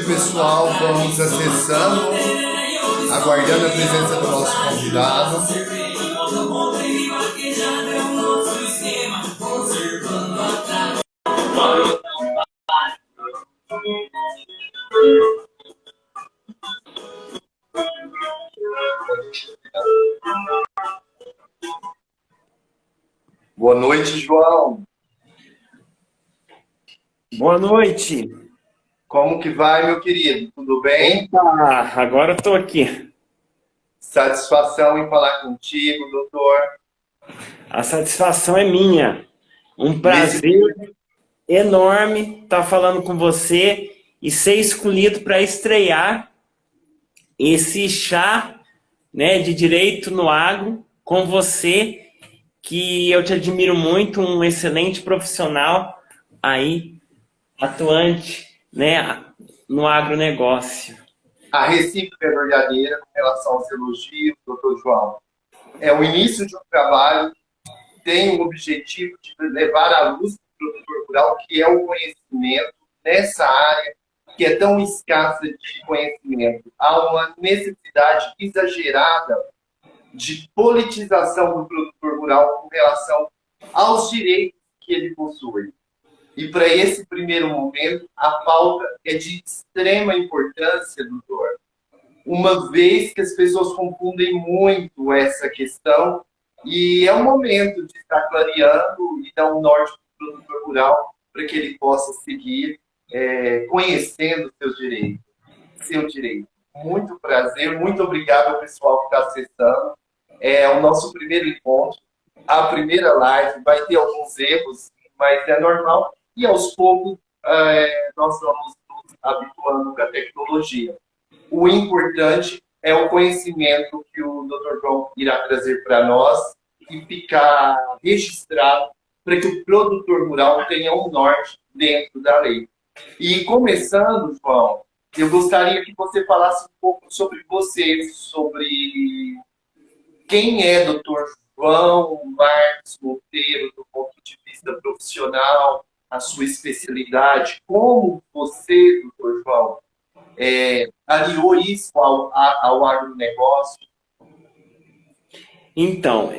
pessoal, vamos acessando, aguardando a presença do nosso convidado. Boa noite, João. Boa noite. Como que vai, meu querido? Tudo bem? Opa, agora eu estou aqui. Satisfação em falar contigo, doutor. A satisfação é minha. Um prazer enorme estar falando com você e ser escolhido para estrear esse chá, né, de Direito no Agro com você, que eu te admiro muito, um excelente profissional aí, atuante, né, no agronegócio. A recíproca é verdadeira com relação aos elogios, doutor João. É o início de um trabalho que tem o objetivo de levar à luz do produtor rural, que é o conhecimento nessa área que é tão escassa de conhecimento. Há uma necessidade exagerada de politização do produtor rural com relação aos direitos que ele possui. E para esse primeiro momento, a pauta é de extrema importância, doutor, uma vez que as pessoas confundem muito essa questão, e é o momento de estar clareando e dar um norte para o produtor rural para que ele possa seguir conhecendo seus direitos, seu direito. Muito prazer, muito obrigado ao pessoal que está acessando. É o nosso primeiro encontro, a primeira live, vai ter alguns erros, mas é normal, e aos poucos nós vamos nos habituando com a tecnologia. O importante é o conhecimento que o Dr. João irá trazer para nós e ficar registrado para que o produtor rural tenha um norte dentro da lei. E começando, João, eu gostaria que você falasse um pouco sobre você, sobre quem é Dr. João Marcos Monteiro do ponto de vista profissional, a sua especialidade, como você, Dr. João, aliou isso ao agronegócio? Então,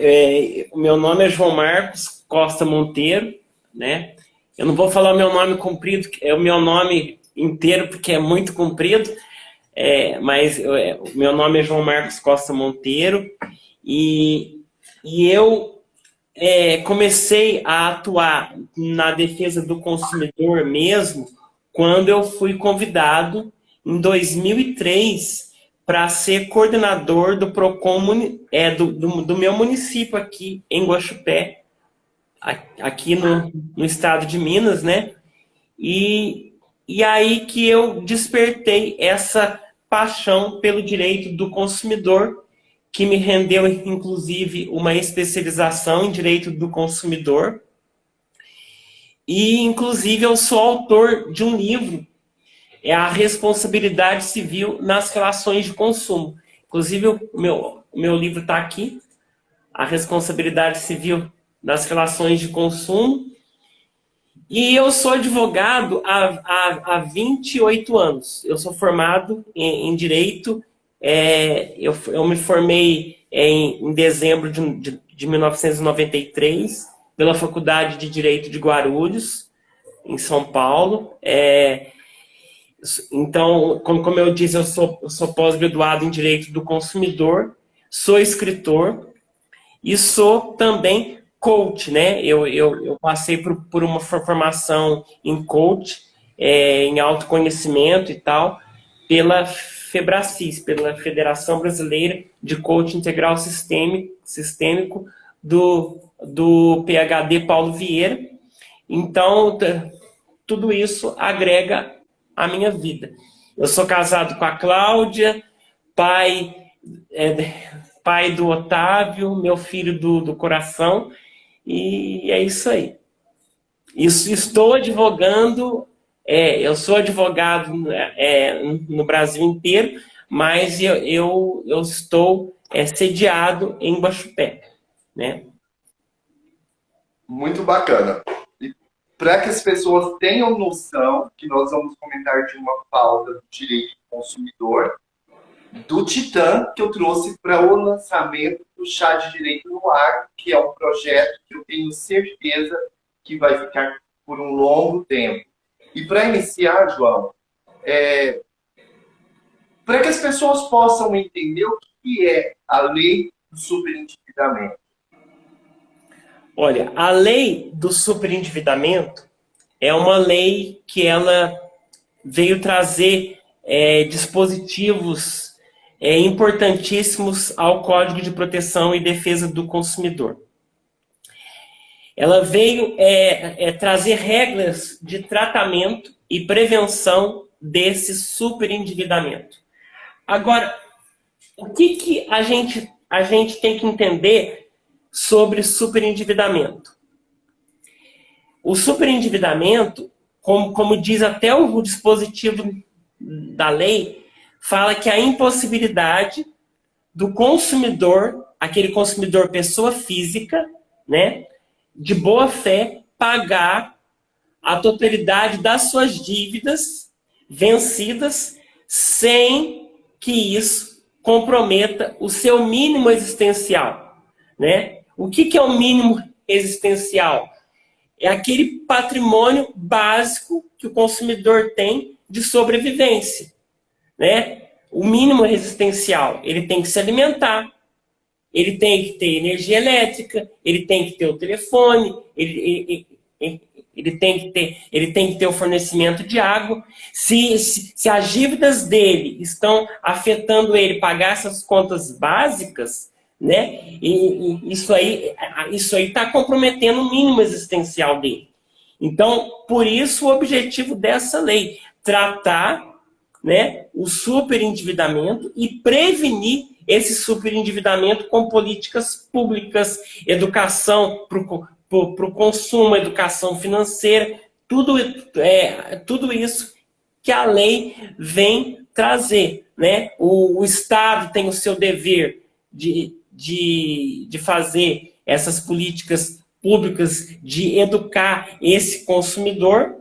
o meu nome é João Marcos Costa Monteiro, né? Eu não vou falar o meu nome comprido, é o meu nome inteiro, porque é muito comprido, mas o meu nome é João Marcos Costa Monteiro, e eu comecei a atuar na defesa do consumidor mesmo quando eu fui convidado em 2003 para ser coordenador do PROCON do meu município aqui em Guaxupé, aqui no estado de Minas, né? E aí que eu despertei essa paixão pelo direito do consumidor, que me rendeu, inclusive, uma especialização em direito do consumidor. E, inclusive, eu sou autor de um livro, A Responsabilidade Civil nas Relações de Consumo. Inclusive, o meu livro está aqui, A Responsabilidade Civil nas Relações de Consumo. E eu sou advogado há 28 anos. Eu sou formado em Direito. Eu me formei em dezembro de 1993 pela Faculdade de Direito de Guarulhos, em São Paulo. Então, como eu disse, eu sou pós-graduado em Direito do Consumidor, sou escritor e sou também coach, né? Eu passei por uma formação em coach, em autoconhecimento e tal, pela FEBRACIS, pela Federação Brasileira de Coach Integral Sistêmico do PhD Paulo Vieira. Então, tudo isso agrega à minha vida. Eu sou casado com a Cláudia, pai do Otávio, meu filho do coração, e é isso aí. Estou advogando, eu sou advogado no Brasil inteiro, mas eu estou sediado em Guaxupé, né? Muito bacana. para que as pessoas tenham noção que nós vamos comentar de uma pauta do direito do consumidor, do Titã, que eu trouxe para o lançamento do Chá de Direito no Ar, que é um projeto que eu tenho certeza que vai ficar por um longo tempo. E para iniciar, João, para que as pessoas possam entender o que é a lei do superendividamento. Olha, a lei do superendividamento é uma lei que ela veio trazer dispositivos importantíssimos ao Código de Proteção e Defesa do Consumidor. Ela veio trazer regras de tratamento e prevenção desse superendividamento. Agora, o que a gente tem que entender sobre superendividamento? O superendividamento, como diz até o dispositivo da lei, fala que a impossibilidade do consumidor, aquele consumidor pessoa física, né, de boa fé, pagar a totalidade das suas dívidas vencidas sem que isso comprometa o seu mínimo existencial, né? O que é o mínimo existencial? É aquele patrimônio básico que o consumidor tem de sobrevivência, né? O mínimo existencial, ele tem que se alimentar, ele tem que ter energia elétrica, ele tem que ter o telefone, ele tem que ter o fornecimento de água. Se as dívidas dele estão afetando ele pagar essas contas básicas, né? Isso aí está comprometendo o mínimo existencial dele. Então, por isso o objetivo dessa lei, tratar, né, o superendividamento e prevenir esse superendividamento com políticas públicas, educação para o consumo, educação financeira, tudo isso que a lei vem trazer, né? O Estado tem o seu dever de fazer essas políticas públicas, de educar esse consumidor,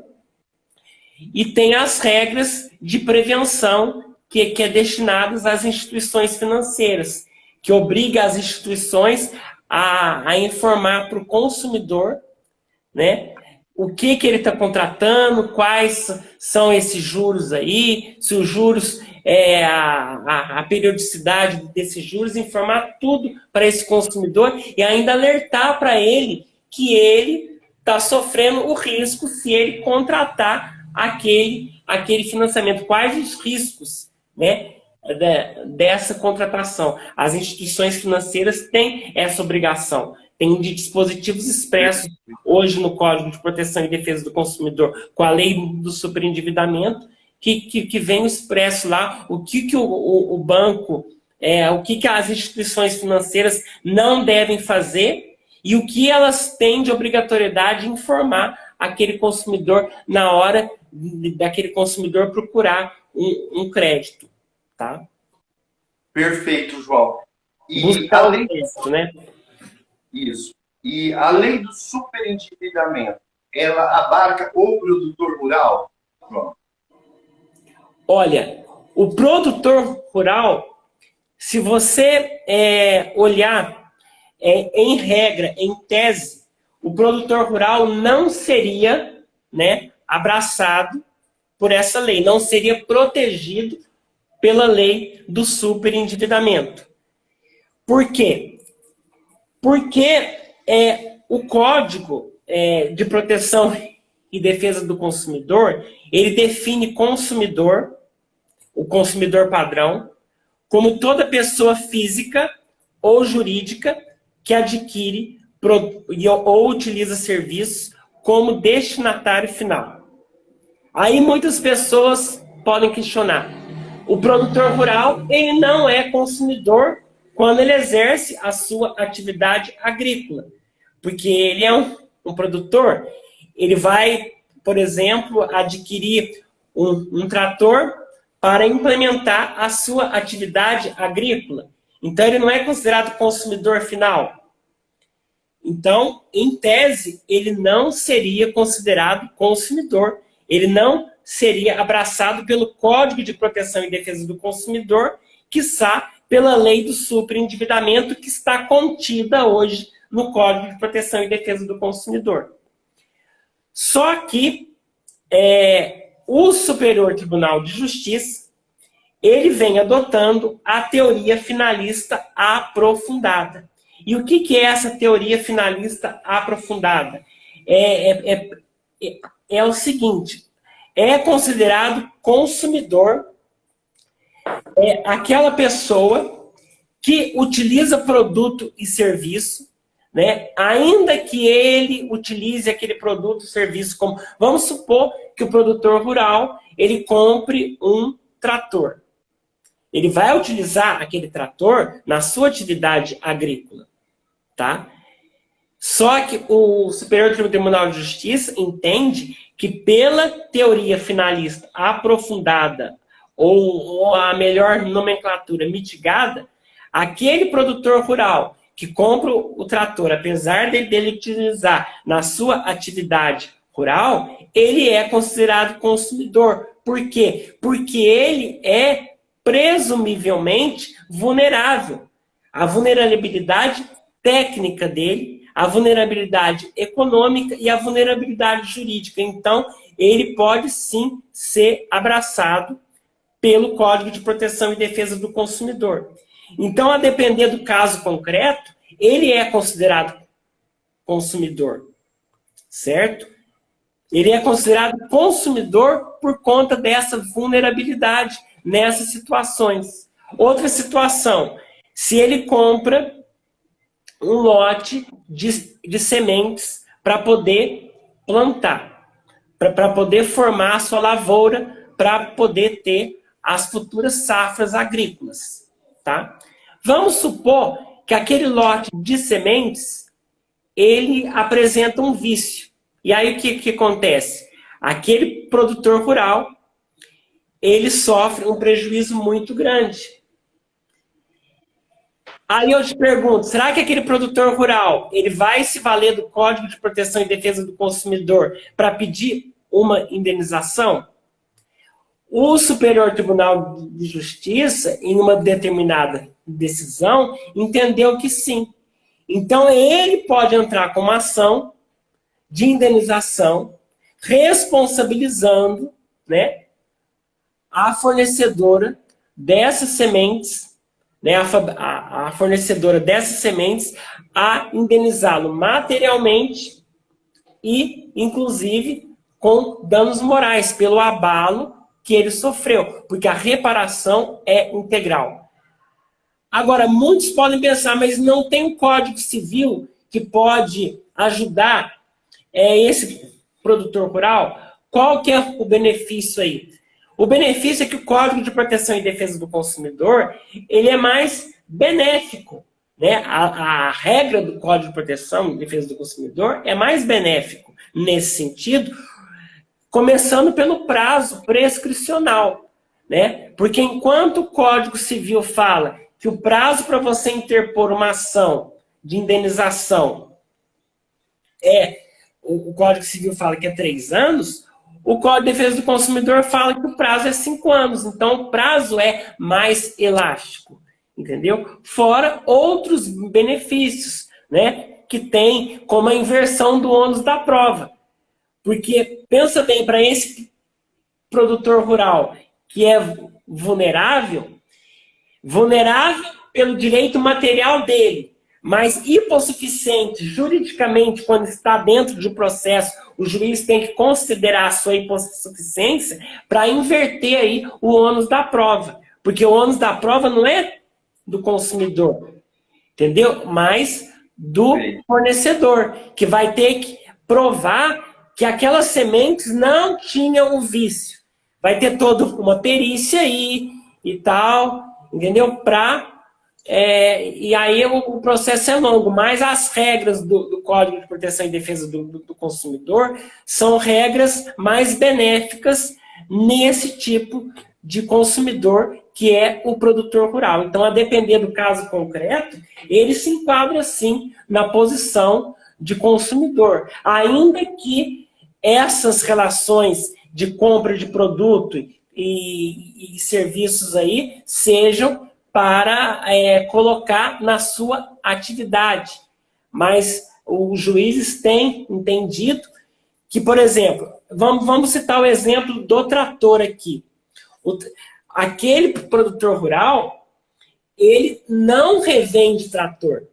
e tem as regras de prevenção que é destinadas às instituições financeiras, que obriga as instituições a informar para o consumidor, né, o que ele está contratando, quais são esses juros aí, se os juros, a periodicidade desses juros, informar tudo para esse consumidor e ainda alertar para ele que ele está sofrendo o risco se ele contratar aquele financiamento. Quais os riscos, né, dessa contratação? As instituições financeiras têm essa obrigação. Tem dispositivos expressos hoje no Código de Proteção e Defesa do Consumidor, com a lei do superendividamento, que vem expresso lá o que o banco, o que as instituições financeiras não devem fazer e o que elas têm de obrigatoriedade de informar aquele consumidor na hora daquele consumidor procurar um crédito, tá? Perfeito, João. E buscar o crédito, né? Isso. E a lei do superendividamento, ela abarca o produtor rural, João? Olha, o produtor rural, se você olhar em regra, em tese, o produtor rural não seria, né, abraçado por essa lei, não seria protegido pela lei do superendividamento. Por quê? Porque o Código de Proteção e Defesa do Consumidor, ele define consumidor, o consumidor padrão, como toda pessoa física ou jurídica que adquire ou utiliza serviços como destinatário final. Aí muitas pessoas podem questionar. O produtor rural, ele não é consumidor quando ele exerce a sua atividade agrícola. Porque ele é um produtor, ele vai, por exemplo, adquirir um trator para implementar a sua atividade agrícola. Então ele não é considerado consumidor final. Então, em tese, ele não seria considerado consumidor, ele não seria abraçado pelo Código de Proteção e Defesa do Consumidor, quiçá pela lei do superendividamento que está contida hoje no Código de Proteção e Defesa do Consumidor. Só que o Superior Tribunal de Justiça, ele vem adotando a teoria finalista aprofundada. E o que é essa teoria finalista aprofundada? É o seguinte, é considerado consumidor aquela pessoa que utiliza produto e serviço, né? Ainda que ele utilize aquele produto e serviço como... Vamos supor que o produtor rural ele compre um trator. Ele vai utilizar aquele trator na sua atividade agrícola, tá? Só que o Superior Tribunal de Justiça entende que pela teoria finalista aprofundada ou a melhor nomenclatura mitigada, aquele produtor rural que compra o trator, apesar dele utilizar na sua atividade rural, ele é considerado consumidor. Por quê? Porque ele é presumivelmente vulnerável. A vulnerabilidade técnica dele, a vulnerabilidade econômica e a vulnerabilidade jurídica. Então, ele pode sim ser abraçado pelo Código de Proteção e Defesa do Consumidor. Então, a depender do caso concreto, ele é considerado consumidor, certo? Ele é considerado consumidor por conta dessa vulnerabilidade nessas situações. Outra situação, se ele compra um lote de sementes para poder plantar, para poder formar a sua lavoura, para poder ter as futuras safras agrícolas, tá? Vamos supor que aquele lote de sementes, ele apresenta um vício. E aí o que acontece? Aquele produtor rural, ele sofre um prejuízo muito grande. Aí eu te pergunto, será que aquele produtor rural, ele vai se valer do Código de Proteção e Defesa do Consumidor para pedir uma indenização? O Superior Tribunal de Justiça, em uma determinada decisão, entendeu que sim. Então, ele pode entrar com uma ação de indenização, responsabilizando, né, a fornecedora dessas sementes, né, a fornecedora dessas sementes, a indenizá-lo materialmente e, inclusive, com danos morais, pelo abalo que ele sofreu, porque a reparação é integral. Agora, muitos podem pensar, mas não tem um Código Civil que pode ajudar esse produtor rural? Qual que é o benefício aí? O benefício é que o Código de Proteção e Defesa do Consumidor, ele é mais benéfico, né? A regra do Código de Proteção e Defesa do Consumidor é mais benéfico nesse sentido, começando pelo prazo prescricional, né? Porque enquanto o Código Civil fala que o prazo para você interpor uma ação de indenização o Código Civil fala que é 3 anos, o Código de Defesa do Consumidor fala que o prazo é 5 anos. Então, o prazo é mais elástico, entendeu? Fora outros benefícios, né? Que tem como a inversão do ônus da prova. Porque, pensa bem, para esse produtor rural que é vulnerável pelo direito material dele, mas hipossuficiente juridicamente quando está dentro de um processo, o juiz tem que considerar a sua hipossuficiência para inverter aí o ônus da prova. Porque o ônus da prova não é do consumidor, entendeu? Mas do fornecedor, que vai ter que provar que aquelas sementes não tinham o vício. Vai ter toda uma perícia aí e tal, entendeu? E aí o processo é longo, mas as regras do Código de Proteção e Defesa do Consumidor são regras mais benéficas nesse tipo de consumidor, que é o produtor rural. Então, a depender do caso concreto, ele se enquadra, sim, na posição de consumidor. Ainda que essas relações de compra de produto e serviços aí sejam para colocar na sua atividade. Mas os juízes têm entendido que, por exemplo, vamos citar o exemplo do trator aqui. Aquele produtor rural, ele não revende trator.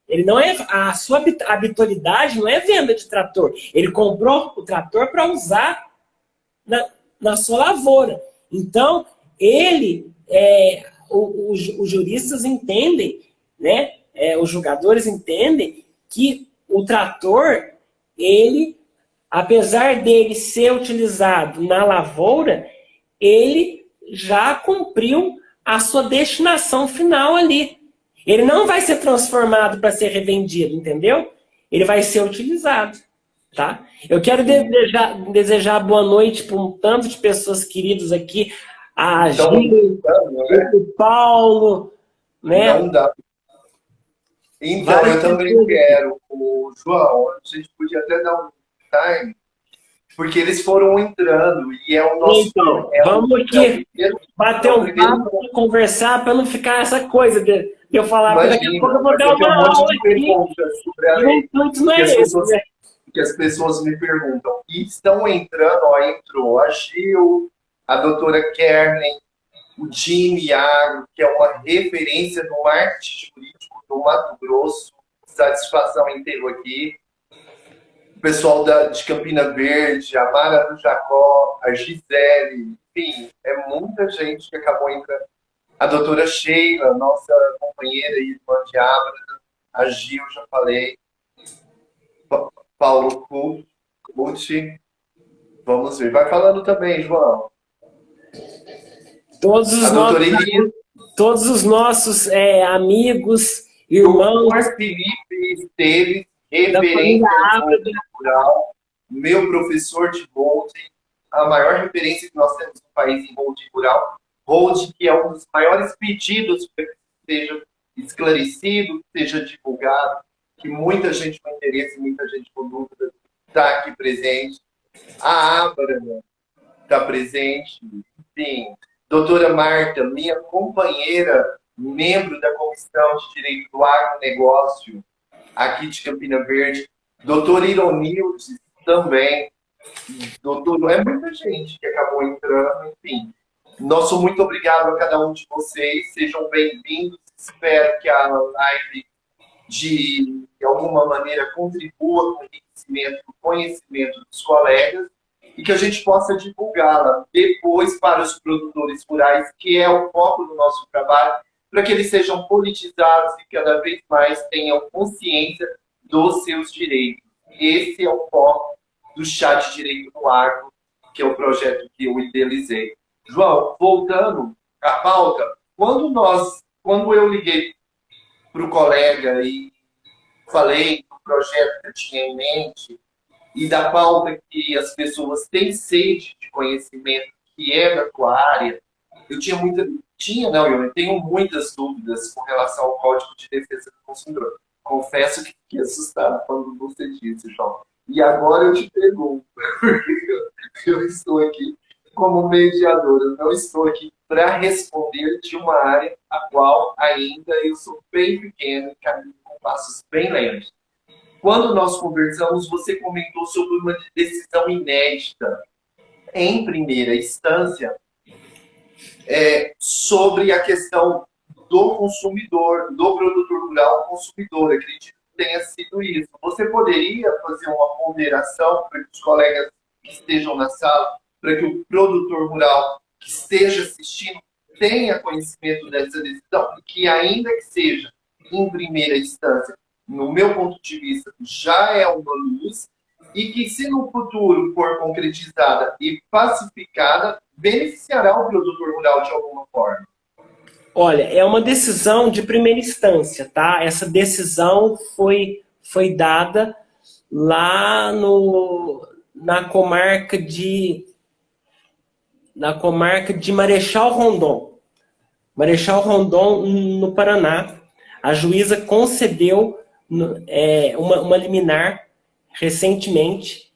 Ele não é, a sua habitualidade não é venda de trator. Ele comprou o trator para usar na sua lavoura. Então, os juristas entendem, né? Os julgadores entendem que o trator, ele, apesar dele ser utilizado na lavoura, ele já cumpriu a sua destinação final ali. Ele não vai ser transformado para ser revendido, entendeu? Ele vai ser utilizado, tá? Eu quero desejar boa noite para um tanto de pessoas queridas aqui, a Gil, o Paulo, né? Não dá. Então, eu também quero, o João, a gente podia até dar um time, porque eles foram entrando e é o nosso... Então, vamos aqui bater um papo, conversar, para não ficar essa coisa de eu falar, porque daqui a pouco eu vou dar uma aula aqui, e o intuito não é esse, né? Que as pessoas me perguntam. E estão entrando, ó, entrou a Gil, a doutora Kernen, o Jimmy Agro, que é uma referência no marketing jurídico do Mato Grosso. Satisfação em tê-lo aqui. O pessoal de Campina Verde, a Mara do Jacó, a Gisele, enfim, é muita gente que acabou entrando. A doutora Sheila, nossa companheira e irmã de Abra, a Gil, já falei. Paulo Cucci. Vamos ver. Vai falando também, João. Todos os nossos amigos, irmãos. O Felipe Esteves, referente ao rural, meu professor de holding, a maior referência que nós temos no país em holding rural. Holding, que é um dos maiores pedidos para que seja esclarecido, que seja divulgado, que muita gente com interesse, muita gente com dúvida está aqui presente. A Abra está presente, enfim. Doutora Marta, minha companheira, membro da Comissão de Direito do Agronegócio, aqui de Campina Verde. Doutor Ironildes também. É muita gente que acabou entrando, enfim. Nosso muito obrigado a cada um de vocês. Sejam bem-vindos. Espero que a live de alguma maneira contribua com o enriquecimento do conhecimento dos colegas e que a gente possa divulgá-la depois para os produtores rurais, que é o foco do nosso trabalho, para que eles sejam politizados e cada vez mais tenham consciência dos seus direitos. Esse é o foco do Chá de Direito no Agro, que é o projeto que eu idealizei. João, voltando à pauta, quando eu liguei para o colega e falei do projeto que eu tinha em mente e da pauta que as pessoas têm sede de conhecimento, que é da tua área, eu tenho muitas dúvidas com relação ao Código de Defesa do Consumidor. Confesso que fiquei assustado quando você disse, João. E agora eu te pergunto, porque eu estou aqui como mediador, eu não estou aqui para responder de uma área a qual ainda eu sou bem pequeno e caminho com passos bem lentos. Quando nós conversamos, você comentou sobre uma decisão inédita em primeira instância sobre a questão do consumidor, do produtor rural consumidor. Acredito que tenha sido isso. Você poderia fazer uma ponderação para que os colegas que estejam na sala, para que o produtor rural que esteja assistindo tenha conhecimento dessa decisão, e que ainda que seja em primeira instância, no meu ponto de vista, já é uma luz, e que se no futuro for concretizada e pacificada, beneficiará o produtor rural de alguma forma. Olha, é uma decisão de primeira instância, tá? Essa decisão foi dada lá na comarca na comarca de Marechal Rondon. Marechal Rondon, no Paraná. A juíza concedeu uma liminar recentemente.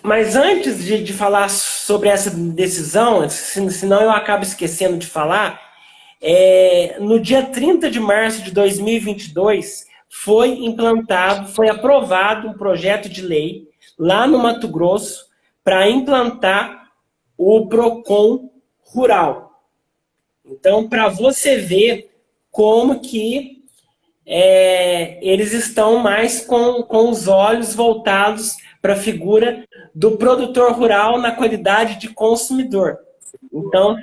Mas antes de falar sobre essa decisão, senão eu acabo esquecendo de falar, no dia 30 de março de 2022, foi aprovado um projeto de lei lá no Mato Grosso para implantar o PROCON rural. Então, para você ver como que eles estão mais com os olhos voltados para a figura do produtor rural na qualidade de consumidor. Então,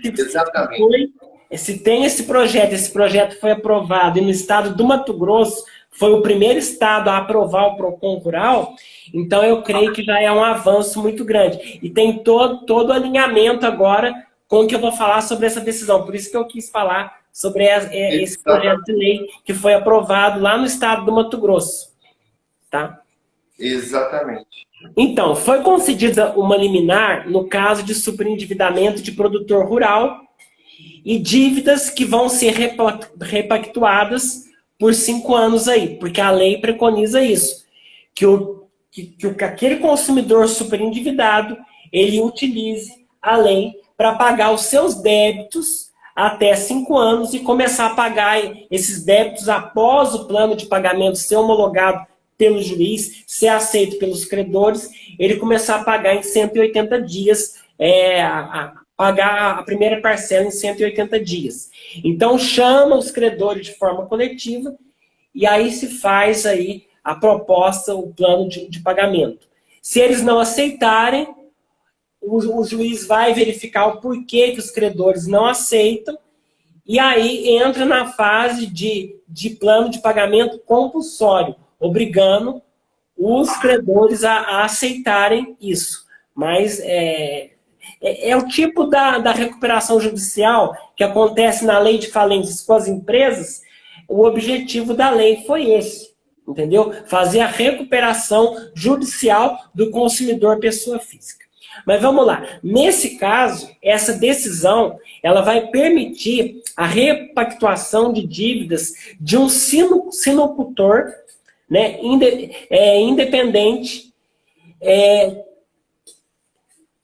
se tem esse projeto foi aprovado e no estado do Mato Grosso foi o primeiro estado a aprovar o PROCON rural, então eu creio que já é um avanço muito grande. E tem todo o alinhamento agora com o que eu vou falar sobre essa decisão. Por isso que eu quis falar sobre esse projeto de lei que foi aprovado lá no estado do Mato Grosso. Tá? Exatamente. Então, foi concedida uma liminar no caso de superendividamento de produtor rural e dívidas que vão ser repactuadas por 5 anos aí, porque a lei preconiza isso, que aquele consumidor superendividado, ele utilize a lei para pagar os seus débitos até 5 anos e começar a pagar esses débitos após o plano de pagamento ser homologado pelo juiz, ser aceito pelos credores, ele começar a pagar em 180 dias, pagar a primeira parcela em 180 dias. Então, chama os credores de forma coletiva e aí se faz aí a proposta, o plano de pagamento. Se eles não aceitarem, o juiz vai verificar o porquê que os credores não aceitam e aí entra na fase de plano de pagamento compulsório, obrigando os credores a aceitarem isso. Mas é o tipo da recuperação judicial que acontece na lei de falências com as empresas. O objetivo da lei foi esse, entendeu? Fazer a recuperação judicial do consumidor pessoa física. Mas vamos lá. Nesse caso, essa decisão ela vai permitir a repactuação de dívidas de um sinocultor, né, independente,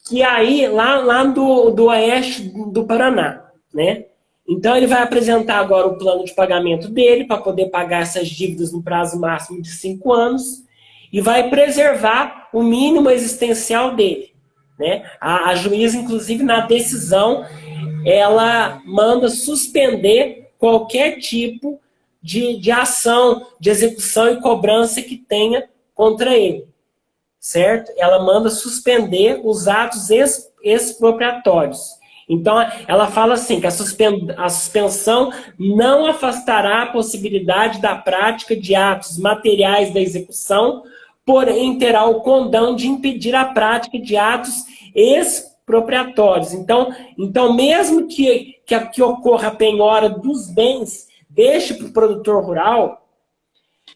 que aí, lá do oeste do Paraná, né? Então, ele vai apresentar agora o plano de pagamento dele para poder pagar essas dívidas no prazo máximo de 5 anos e vai preservar o mínimo existencial dele, né? A juíza, inclusive, na decisão, ela manda suspender qualquer tipo de ação, de execução e cobrança que tenha contra ele. Certo? Ela manda suspender os atos expropriatórios. Então, ela fala assim, que a suspensão não afastará a possibilidade da prática de atos materiais da execução, porém terá o condão de impedir a prática de atos expropriatórios. Então mesmo que ocorra a penhora dos bens, deixe para o produtor rural,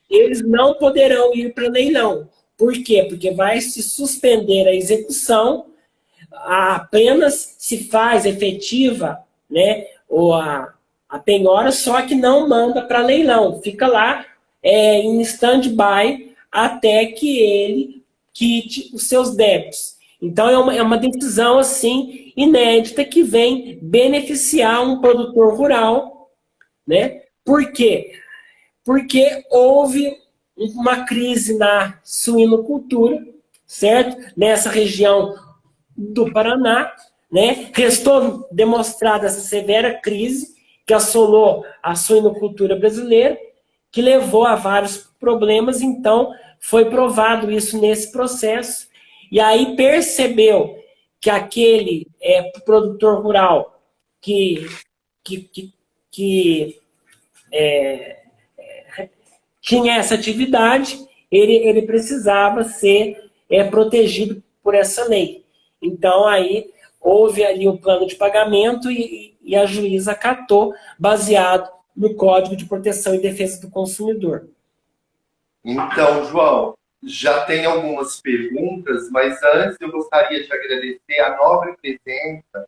eles não poderão ir para leilão. Por quê? Porque vai se suspender a execução, apenas se faz efetiva, né, ou a penhora, só que não manda para leilão. Fica lá em stand-by até que ele quite os seus débitos. Então, é uma decisão assim inédita que vem beneficiar um produtor rural, né? Por quê? Porque houve uma crise na suinocultura, certo? Nessa região do Paraná, né? Restou demonstrada essa severa crise que assolou a suinocultura brasileira, que levou a vários problemas. Então, foi provado isso nesse processo, e aí percebeu que aquele produtor rural que tinha essa atividade, ele precisava ser protegido por essa lei. Então, aí houve ali o plano de pagamento e a juíza acatou, baseado no Código de Proteção e Defesa do Consumidor. Então, João, já tem algumas perguntas, mas antes eu gostaria de agradecer a nobre presença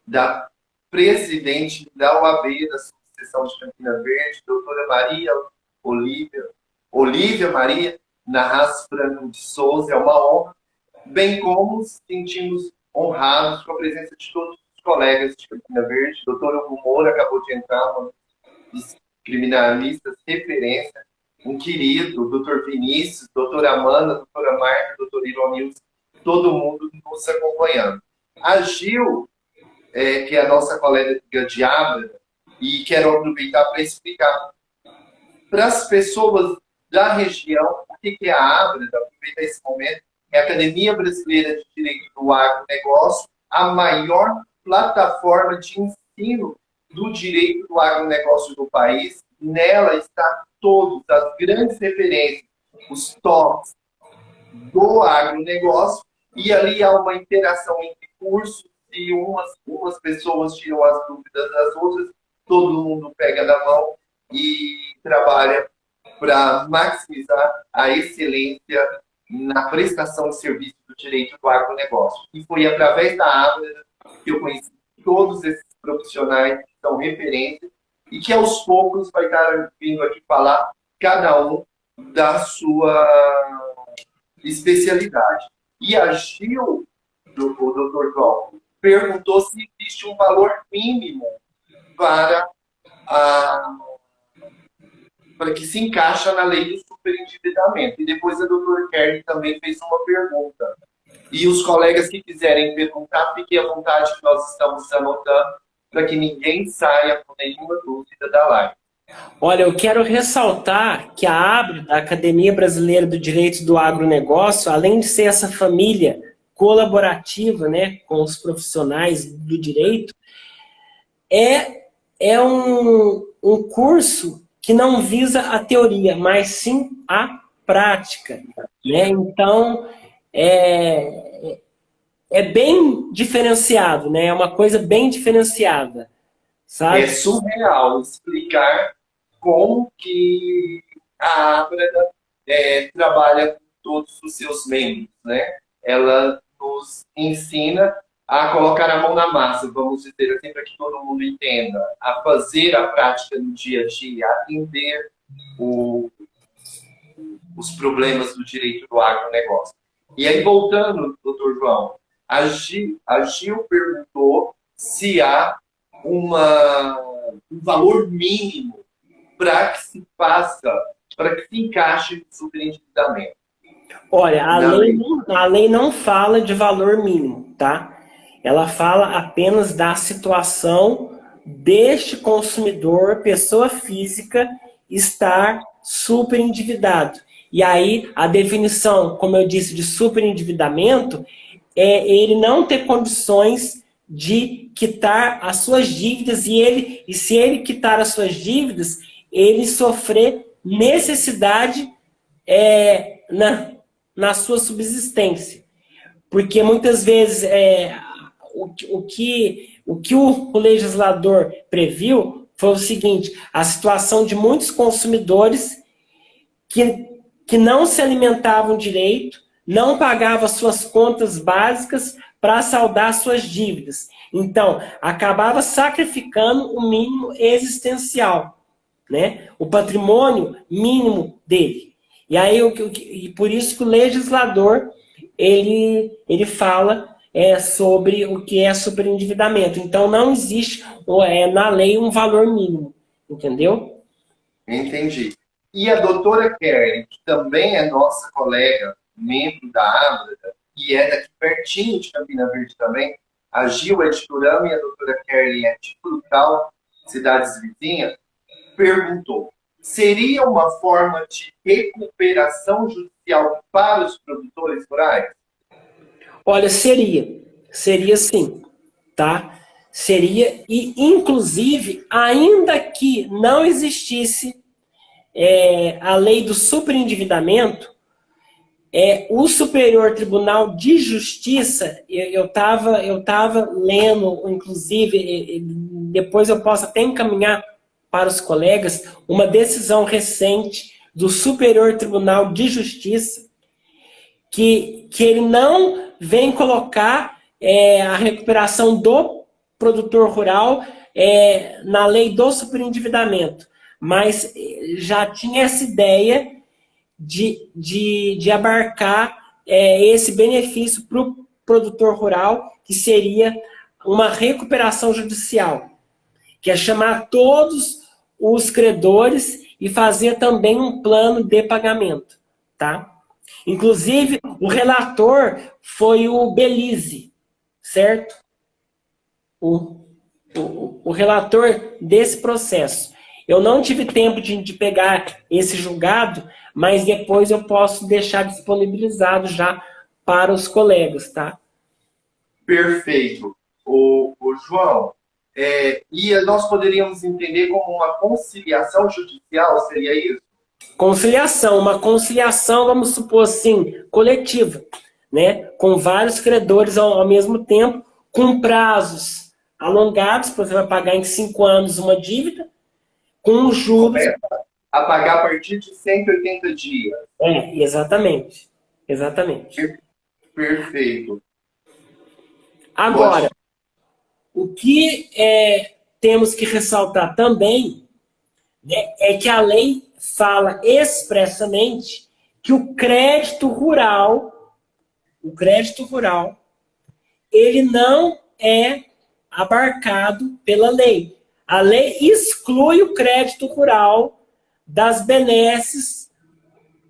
da presidente da OAB da Subseção de Campina Verde, doutora Maria Olívia Maria Narras Franco de Souza. É uma honra, bem como nos sentimos honrados com a presença de todos os colegas de Campina Verde. Doutor Hugo Moura acabou de entrar, um dos criminalistas referência, um querido, doutor Vinícius, doutora Amanda, doutora Marta, doutor Ironilson, todo mundo nos acompanhando. A Gil, que é a nossa colega de Abra, e quero aproveitar para explicar para as pessoas da região o que é a Abra, aproveitar esse momento, é a Academia Brasileira de Direito do Agronegócio, a maior plataforma de ensino do direito do agronegócio do país. Nela está todas as grandes referências, os tops do agronegócio, e ali há uma interação entre cursos, e umas pessoas tiram as dúvidas das outras, todo mundo pega na mão e trabalha para maximizar a excelência na prestação de serviço do direito do agronegócio. E foi através da Abra que eu conheci todos esses profissionais que são referências e que aos poucos vai estar vindo aqui falar cada um da sua especialidade. E a Gil, o doutor João, perguntou se existe um valor mínimo para que se encaixa na lei do superendividamento. E depois a doutora Kelly também fez uma pergunta. E os colegas que quiserem perguntar, fiquem à vontade, que nós estamos anotando, para que ninguém saia com nenhuma dúvida da live. Olha, eu quero ressaltar que a ABRE, a Academia Brasileira do Direito do Agronegócio, além de ser essa família colaborativa, né, com os profissionais do direito, é um curso que não visa a teoria, mas sim a prática, né? Então, é bem diferenciado, né? É uma coisa bem diferenciada, sabe? É surreal explicar como que a Abra trabalha com todos os seus membros, né? Ela nos ensina a colocar a mão na massa, vamos dizer assim, para que todo mundo entenda, a fazer a prática no dia a dia, a entender os problemas do direito do agronegócio. E aí, voltando, doutor João, a Gil perguntou se há um valor mínimo para que se faça, para que se encaixe o superendividamento. Olha, a lei não fala de valor mínimo, tá? Ela fala apenas da situação deste consumidor, pessoa física, estar superendividado. E aí, a definição, como eu disse, de superendividamento é ele não ter condições de quitar as suas dívidas e se ele quitar as suas dívidas, ele sofrer necessidade na sua subsistência. Porque muitas vezes o que o legislador previu foi o seguinte: a situação de muitos consumidores que não se alimentavam direito, não pagavam suas contas básicas para saldar suas dívidas. Então, acabava sacrificando o mínimo existencial, né? O patrimônio mínimo dele. E aí, por isso que o legislador ele fala sobre o que é superendividamento. Então, não existe na lei um valor mínimo, entendeu? Entendi. E a doutora Kelly, que também é nossa colega, membro da Abra, e é daqui pertinho de Campina Verde também, a Gil é de Turama e a doutora Kelly é de Frutal, cidades vizinhas, perguntou: seria uma forma de recuperação judicial para os produtores rurais? Olha, seria sim, tá? Seria, e inclusive, ainda que não existisse a lei do superendividamento, o Superior Tribunal de Justiça, eu tava lendo, inclusive, depois eu posso até encaminhar para os colegas, uma decisão recente do Superior Tribunal de Justiça, que ele não vem colocar a recuperação do produtor rural na lei do superendividamento, mas já tinha essa ideia de abarcar esse benefício para o produtor rural, que seria uma recuperação judicial, que é chamar todos os credores e fazer também um plano de pagamento, tá? Inclusive, o relator foi o Belize, certo? O relator desse processo. Eu não tive tempo de pegar esse julgado, mas depois eu posso deixar disponibilizado já para os colegas, tá? Perfeito. O João, e nós poderíamos entender como uma conciliação judicial, seria isso? Conciliação, uma conciliação, vamos supor assim, coletiva, né? Com vários credores ao mesmo tempo, com prazos alongados, você vai pagar em 5 anos uma dívida, com juros... A pagar a partir de 180 dias. Exatamente. Exatamente. Perfeito. Agora, o que temos que ressaltar também, né, é que a lei fala expressamente que o crédito rural, ele não é abarcado pela lei. A lei exclui o crédito rural das benesses,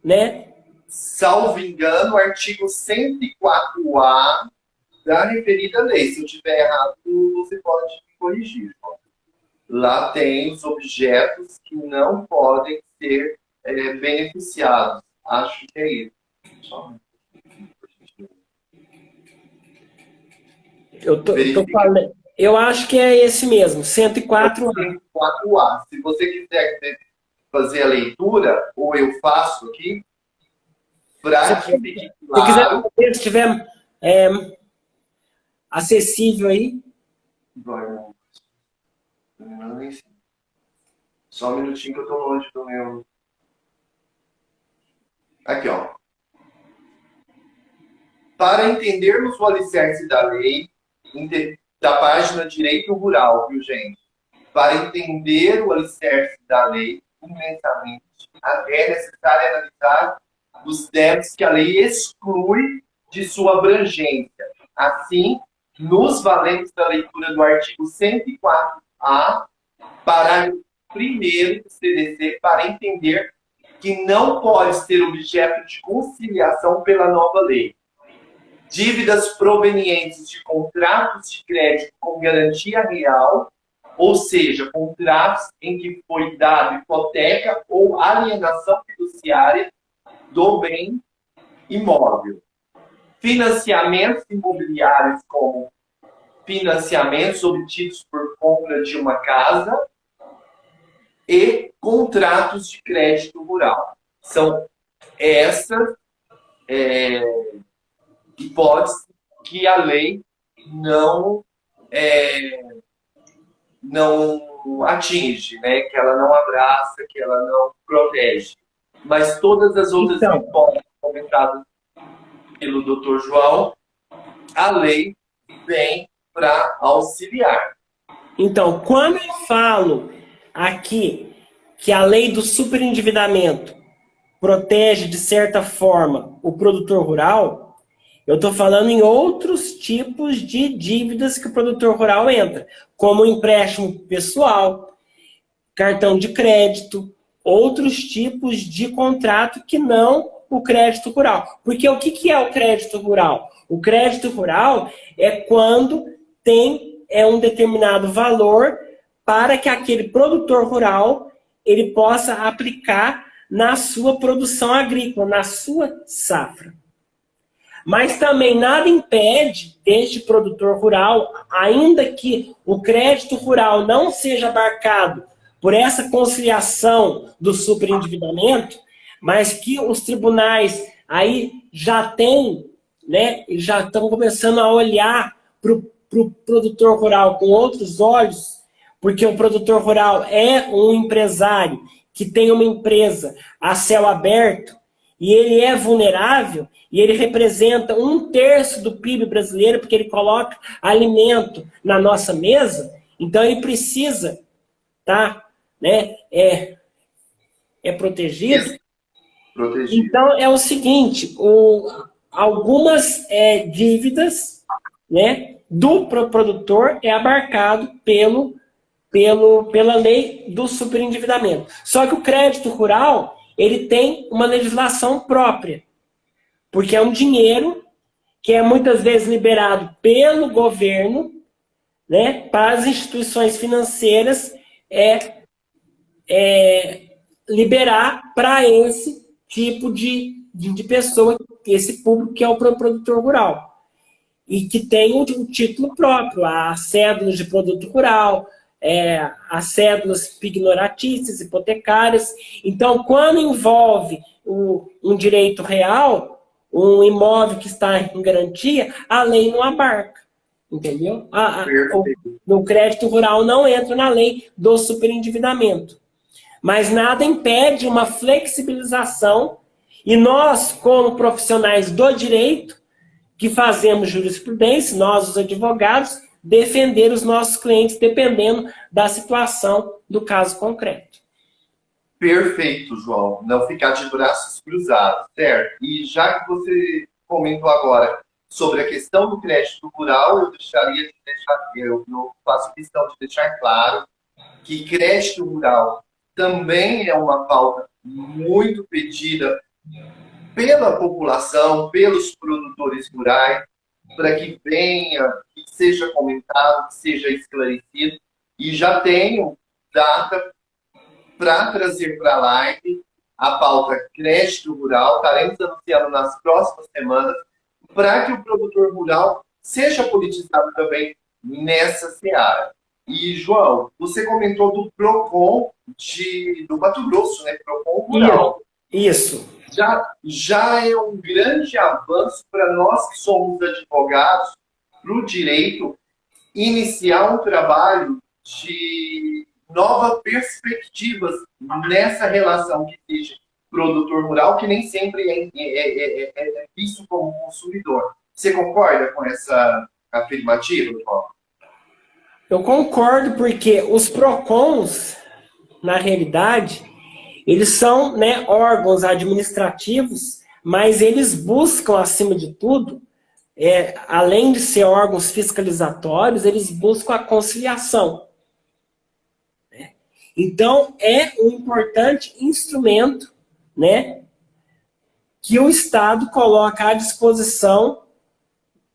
né? Salvo engano, o artigo 104A da referida lei. Se eu estiver errado, você pode me corrigir. Lá tem os objetos que não podem ser beneficiados. Acho que é isso. Eu acho que é esse mesmo, 104A. 104A. Se você quiser fazer a leitura, ou eu faço aqui, para te pedir claro... Se estiver acessível aí. Só um minutinho que eu estou longe do meu... Aqui, ó. Para entendermos o alicerce da lei, da página Direito Rural, viu, gente? Para entender o alicerce da lei, imensamente, é necessário analisar os débitos que a lei exclui de sua abrangência. Assim, nos valemos da leitura do artigo 104A, parágrafo 1º do CDC, para entender que não pode ser objeto de conciliação pela nova lei. Dívidas provenientes de contratos de crédito com garantia real, ou seja, contratos em que foi dado hipoteca ou alienação fiduciária do bem imóvel. Financiamentos imobiliários, como financiamentos obtidos por compra de uma casa, e contratos de crédito rural. São essas hipóteses que a lei não atinge, né? Que ela não abraça, que ela não protege. Mas todas as outras hipóteses comentadas pelo Dr. João, a lei vem para auxiliar. Então, quando eu falo aqui que a lei do superendividamento protege, de certa forma, o produtor rural, eu estou falando em outros tipos de dívidas que o produtor rural entra, como empréstimo pessoal, cartão de crédito, outros tipos de contrato que não o crédito rural. Porque o que é o crédito rural? O crédito rural é quando tem um determinado valor para que aquele produtor rural ele possa aplicar na sua produção agrícola, na sua safra. Mas também nada impede deste produtor rural, ainda que o crédito rural não seja abarcado por essa conciliação do superendividamento, mas que os tribunais aí já têm, né, já estão começando a olhar para o produtor rural com outros olhos, porque o produtor rural é um empresário que tem uma empresa a céu aberto e ele é vulnerável, e ele representa 1/3 do PIB brasileiro, porque ele coloca alimento na nossa mesa, então ele precisa, tá, né, é protegido. Protegido. Então é o seguinte, algumas dívidas, né, do produtor é abarcado pela lei do superendividamento. Só que o crédito rural, ele tem uma legislação própria, porque é um dinheiro que é muitas vezes liberado pelo governo, né, para as instituições financeiras liberar para esse tipo de pessoa, esse público que é o produtor rural. E que tem um título próprio, a cédulas de produto rural, as cédulas pignoratícias, hipotecárias. Então, quando envolve um direito real, um imóvel que está em garantia, a lei não abarca. Entendeu? No crédito rural não entra na lei do superendividamento. Mas nada impede uma flexibilização, e nós, como profissionais do direito, que fazemos jurisprudência, nós, os advogados, defender os nossos clientes dependendo da situação do caso concreto. Perfeito, João. Não ficar de braços cruzados, certo? E já que você comentou agora sobre a questão do crédito rural, eu faço questão de deixar claro que crédito rural também é uma pauta muito pedida pela população, pelos produtores rurais, para que venha, que seja comentado, que seja esclarecido. E já tenho data para trazer para a live a pauta crédito rural. Estaremos anunciando nas próximas semanas, para que o produtor rural seja politizado também nessa seara. E, João, você comentou do PROCON do Mato Grosso, né? PROCON rural. Isso. Já é um grande avanço para nós que somos advogados, para o direito, iniciar um trabalho de novas perspectivas nessa relação que existe produtor rural, que nem sempre é visto como consumidor. Você concorda com essa afirmativa, João? Eu concordo, porque os PROCONs, na realidade, eles são, né, órgãos administrativos, mas eles buscam, acima de tudo, além de ser órgãos fiscalizatórios, eles buscam a conciliação. Então, é um importante instrumento, né, que o Estado coloca à disposição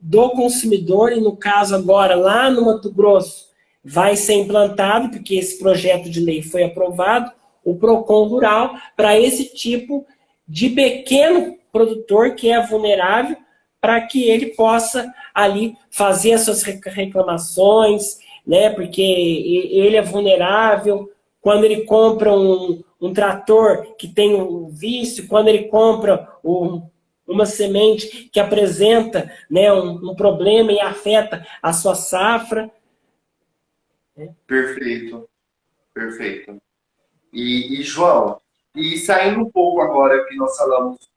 do consumidor, e no caso agora, lá no Mato Grosso, vai ser implantado, porque esse projeto de lei foi aprovado, o PROCON rural, para esse tipo de pequeno produtor que é vulnerável, para que ele possa ali fazer as suas reclamações, né, porque ele é vulnerável. Quando ele compra um trator que tem um vício, quando ele compra uma semente que apresenta, né, um problema e afeta a sua safra. Perfeito, perfeito. E João, e saindo um pouco agora que nós falamos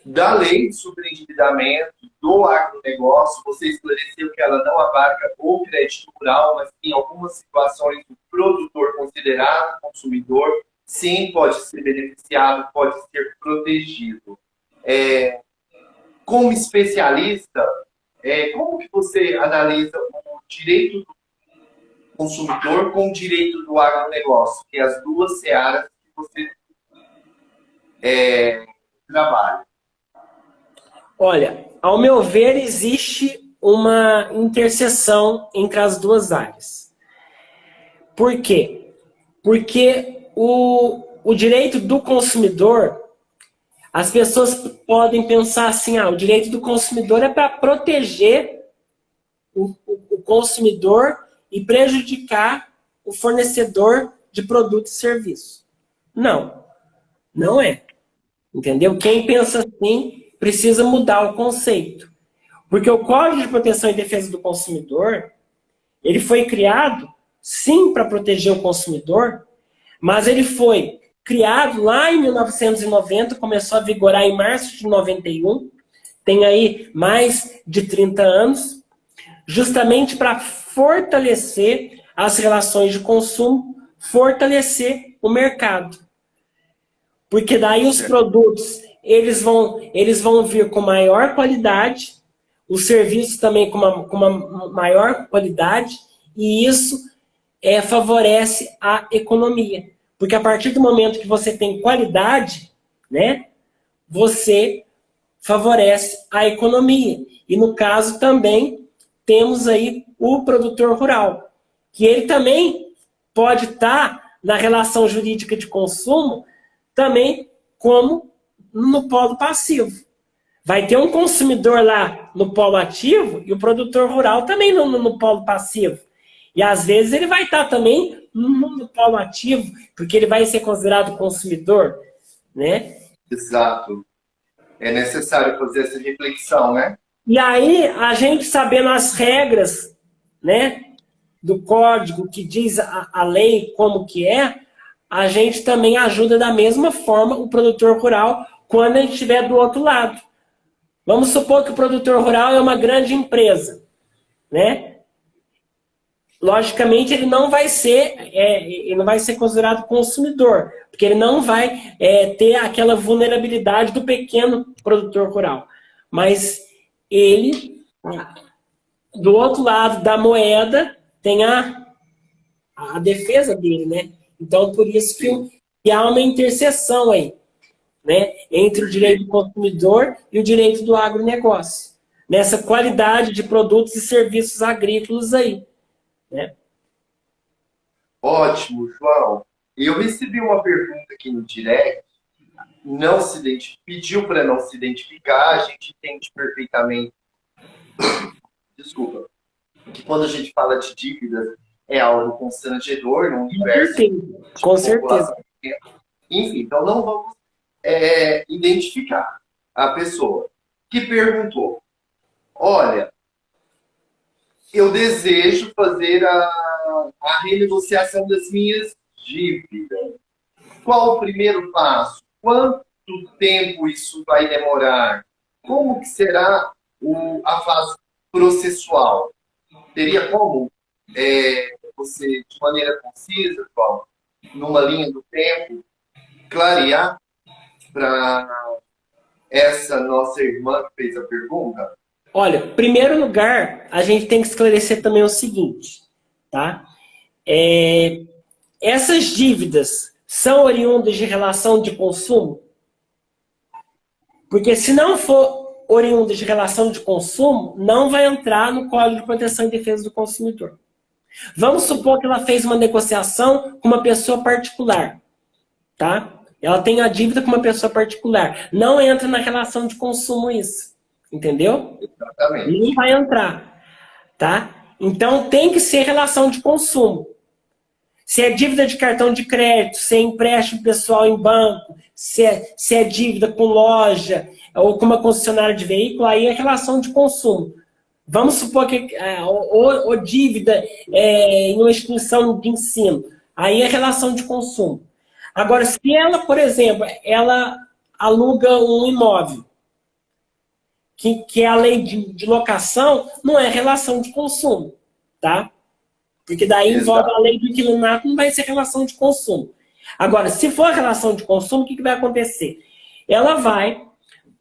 da lei de superendividamento, do agronegócio, você esclareceu que ela não abarca o crédito rural, mas em algumas situações o produtor considerado consumidor, sim, pode ser beneficiado, pode ser protegido. Como especialista, como que você analisa o direito do consumidor com o direito do agronegócio, que é as duas searas que você trabalha? Olha, ao meu ver, existe uma interseção entre as duas áreas. Por quê? Porque o direito do consumidor, as pessoas podem pensar assim, o direito do consumidor é para proteger o consumidor e prejudicar o fornecedor de produto e serviço. Não, não é. Entendeu? Quem pensa assim precisa mudar o conceito. Porque o Código de Proteção e Defesa do Consumidor, ele foi criado, sim, para proteger o consumidor, mas ele foi criado lá em 1990, começou a vigorar em março de 91, tem aí mais de 30 anos, justamente para fortalecer as relações de consumo, fortalecer o mercado. Porque daí os produtos, eles vão vir com maior qualidade, os serviços também com uma maior qualidade, e isso favorece a economia. Porque a partir do momento que você tem qualidade, né, você favorece a economia. E no caso também temos aí o produtor rural, que ele também pode estar na relação jurídica de consumo também como no polo passivo. Vai ter um consumidor lá no polo ativo e o produtor rural também no polo passivo. E às vezes ele vai estar também no polo ativo, porque ele vai ser considerado consumidor, né? Exato. É necessário fazer essa reflexão, né? E aí, a gente sabendo as regras, né, do código que diz a lei como que é, a gente também ajuda da mesma forma o produtor rural quando ele estiver do outro lado. Vamos supor que o produtor rural é uma grande empresa, né? Logicamente, ele não vai ser considerado consumidor, porque ele não vai ter aquela vulnerabilidade do pequeno produtor rural. Mas ele, do outro lado da moeda, tem a defesa dele, né? Então, por isso que há uma interseção aí, né, entre o direito do consumidor e o direito do agronegócio, nessa qualidade de produtos e serviços agrícolas aí, né? Ótimo, João. Eu recebi uma pergunta aqui no direct, pediu para não se identificar, a gente entende perfeitamente, desculpa, que quando a gente fala de dívidas é algo constrangedor no universo com de certeza. população. Enfim, então não vamos identificar a pessoa que perguntou: olha, eu desejo fazer a renegociação das minhas dívidas. Qual o primeiro passo? Quanto tempo isso vai demorar? Como que será a fase processual? Teria como você, de maneira concisa, João, numa linha do tempo, clarear para essa nossa irmã que fez a pergunta? Olha, em primeiro lugar, a gente tem que esclarecer também o seguinte, tá? Essas dívidas são oriundas de relação de consumo? Porque se não for oriundas de relação de consumo, não vai entrar no Código de Proteção e Defesa do Consumidor. Vamos supor que ela fez uma negociação com uma pessoa particular, tá? Ela tem a dívida com uma pessoa particular. Não entra na relação de consumo isso. Entendeu? Exatamente. Não vai entrar, tá? Então tem que ser relação de consumo. Se é dívida de cartão de crédito, se é empréstimo pessoal em banco, se é dívida com loja ou com uma concessionária de veículo, aí é relação de consumo. Vamos supor que ou dívida em uma instituição de ensino, aí é relação de consumo. Agora, se ela, por exemplo, ela aluga um imóvel, que é a lei de locação, não é relação de consumo, tá? Porque daí envolve a lei do inquilinato, não vai ser relação de consumo. Agora, se for relação de consumo, o que vai acontecer? Ela vai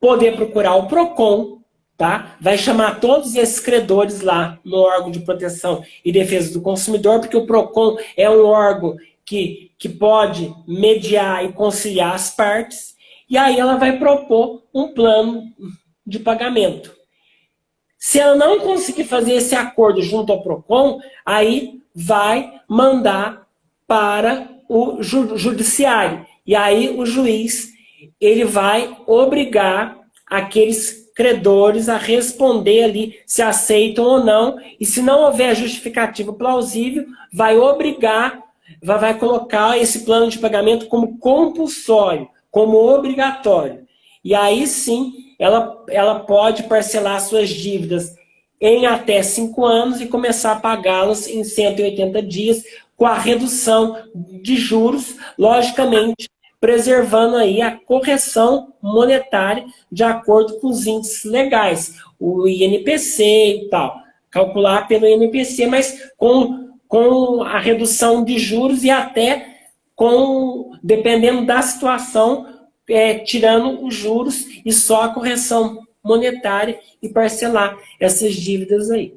poder procurar o PROCON, tá? Vai chamar todos esses credores lá no órgão de proteção e defesa do consumidor, porque o PROCON é um órgão que pode mediar e conciliar as partes, e aí ela vai propor um plano de pagamento. Se ela não conseguir fazer esse acordo junto ao PROCON, aí vai mandar para o judiciário. E aí o juiz ele vai obrigar aqueles credores a responder ali se aceitam ou não. E se não houver justificativa plausível, vai obrigar, vai colocar esse plano de pagamento como compulsório, como obrigatório. E aí sim, ela pode parcelar suas dívidas em até 5 anos e começar a pagá-las em 180 dias, com a redução de juros, logicamente preservando aí a correção monetária de acordo com os índices legais, o INPC e tal. Calcular pelo INPC, mas com a redução de juros e até dependendo da situação, tirando os juros e só a correção monetária e parcelar essas dívidas aí.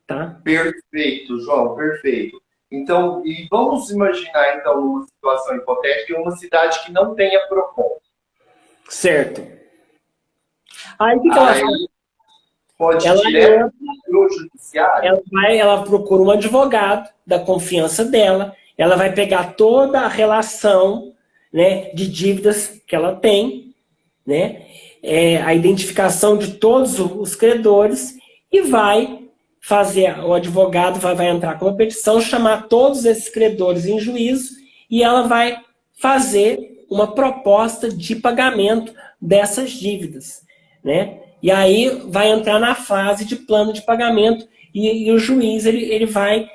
Tá? Perfeito, João, perfeito. Então, e vamos imaginar, então, uma situação hipotética em uma cidade que não tenha PROCON. Certo. Aí o que ela faz? Pode ir direto para o judiciário? Ela procura um advogado da confiança dela, ela vai pegar toda a relação, né, de dívidas que ela tem, né, a identificação de todos os credores e vai fazer, o advogado vai entrar com uma petição, chamar todos esses credores em juízo e ela vai fazer uma proposta de pagamento dessas dívidas, né? E aí vai entrar na fase de plano de pagamento e o juiz ele vai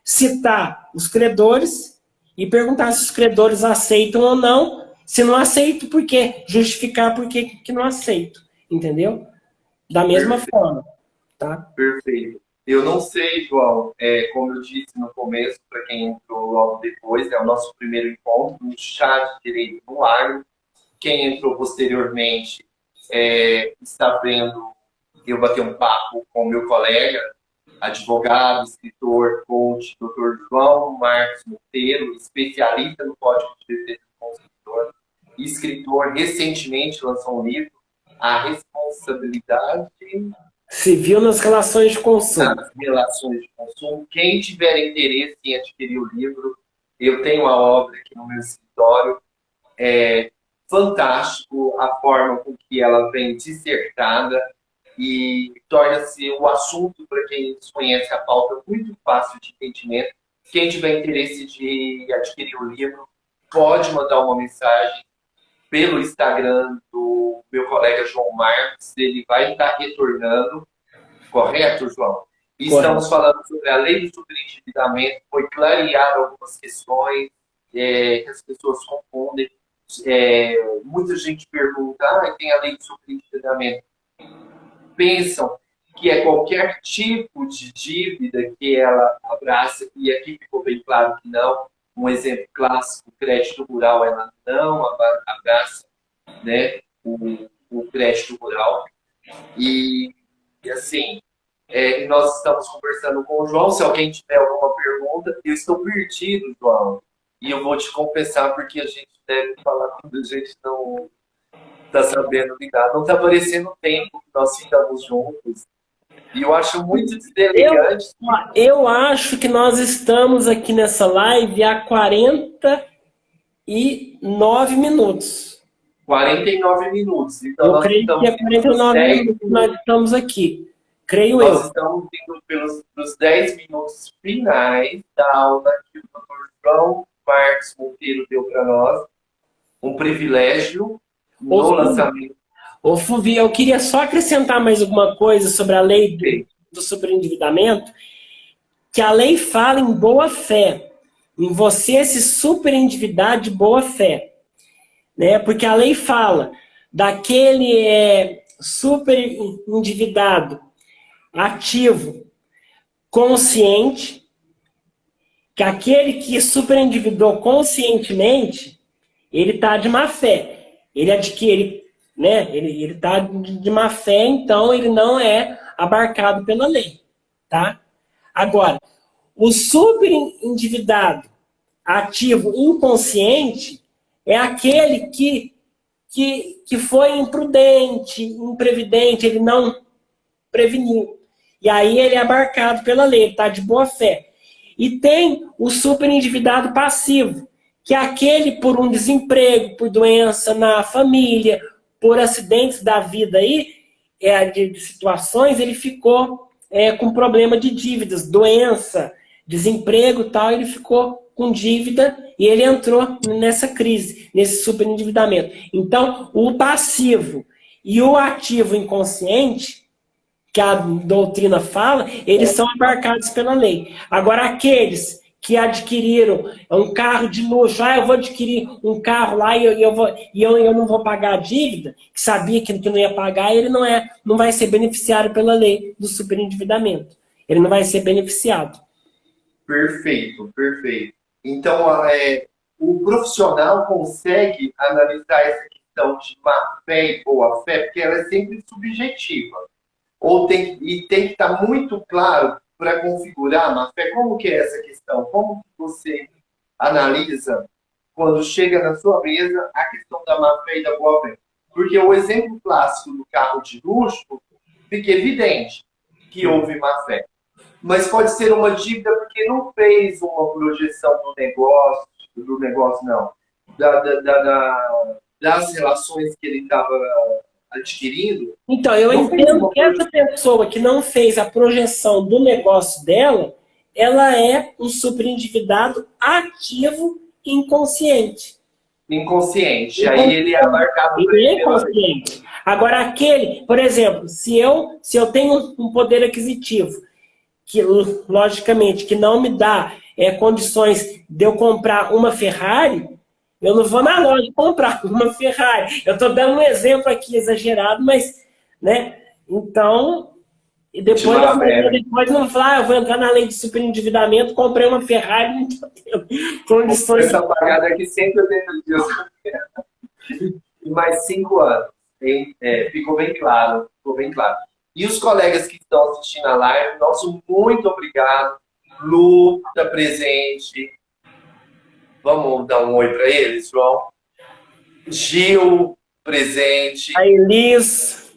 citar os credores e perguntar se os credores aceitam ou não. Se não aceitam, por quê? Justificar por que não aceitam, entendeu? Da mesma forma. Tá? Perfeito. Eu não sei, João, como eu disse no começo, para quem entrou logo depois, é o nosso primeiro encontro no chat de Direito no Agro. Quem entrou posteriormente está vendo eu bater um papo com o meu colega, advogado, escritor, coach, Dr. João Marcos Monteiro, especialista no Código de Defesa do Consumidor, escritor, recentemente lançou um livro, A Responsabilidade Civil nas Relações de Consumo. Nas Relações de Consumo. Quem tiver interesse em adquirir o livro, eu tenho a obra aqui no meu escritório. É fantástico a forma com que ela vem dissertada e torna-se o assunto, para quem desconhece a pauta, muito fácil de entendimento. Quem tiver interesse de adquirir o livro, pode mandar uma mensagem pelo Instagram do meu colega João Marcos, ele vai estar retornando, correto, João? E estamos falando sobre a lei do superendividamento, foi clarear algumas questões que as pessoas confundem. Muita gente pergunta, tem a lei do superendividamento. Pensam que é qualquer tipo de dívida que ela abraça, e aqui ficou bem claro que não. Um exemplo clássico, o crédito rural, ela não abraça, né, o crédito rural. E assim, nós estamos conversando com o João. Se alguém tiver alguma pergunta, eu estou perdido, João. E eu vou te confessar, porque a gente deve falar quando a gente não está sabendo lidar. Não está aparecendo o tempo que nós ficamos juntos. E eu acho muito deselegante. Eu acho que nós estamos aqui nessa live há 49 minutos. 49 minutos. Então, eu creio que é 49 minutos que nós estamos aqui. Creio eu. Nós estamos indo pelos 10 minutos finais da aula que o Dr. João Marcos Monteiro deu para nós. Um privilégio no lançamento. Ô, Fulvio, eu queria só acrescentar mais alguma coisa sobre a lei do superendividamento, que a lei fala em boa-fé, em você se superendividar de boa-fé, né? Porque a lei fala daquele superendividado ativo, consciente, que aquele que superendividou conscientemente, ele está de má fé, ele adquire, né? Ele está de má fé, então ele não é abarcado pela lei, tá? Agora, o superendividado ativo inconsciente é aquele que foi imprudente, imprevidente, ele não preveniu. E aí ele é abarcado pela lei, ele está de boa fé. E tem o superendividado passivo, que é aquele por um desemprego, por doença na família, por acidentes da vida aí, de situações, ele ficou com problema de dívidas, doença, desemprego e tal, ele ficou com dívida e ele entrou nessa crise, nesse superendividamento. Então, o passivo e o ativo inconsciente, que a doutrina fala, eles são abarcados pela lei. Agora, aqueles que adquiriram um carro de luxo. Ah, eu vou adquirir um carro lá e eu não vou pagar a dívida, que sabia que não ia pagar, ele não vai ser beneficiário pela lei do superendividamento. Ele não vai ser beneficiado. Perfeito, perfeito. Então, o profissional consegue analisar essa questão de má fé e boa fé, porque ela é sempre subjetiva. Tem que estar muito claro para configurar a má fé. Como que é essa questão? Como que você analisa, quando chega na sua mesa, a questão da má fé e da boa fé? Porque o exemplo clássico do carro de luxo fica evidente que houve má fé. Mas pode ser uma dívida porque não fez uma projeção do negócio não, das relações que ele estava adquirindo. Então, eu entendo que essa pessoa que não fez a projeção do negócio dela, ela é um superendividado ativo inconsciente. Inconsciente. Aí ele é abarcado. Ele é inconsciente. Agora, aquele, por exemplo, se eu tenho um poder aquisitivo que, logicamente, que não me dá condições de eu comprar uma Ferrari, eu não vou na loja comprar uma Ferrari. Eu estou dando um exemplo aqui exagerado, mas, né? Então, e depois não falar, eu vou entrar na lei de superendividamento, comprei uma Ferrari, não estou tendo condições. Essa pagada aqui 180 dias. E mais 5 anos. Ficou bem claro, ficou bem claro. E os colegas que estão assistindo a live, nosso muito obrigado. Lu está presente. Vamos dar um oi para eles, João. Gil, presente. A Elis.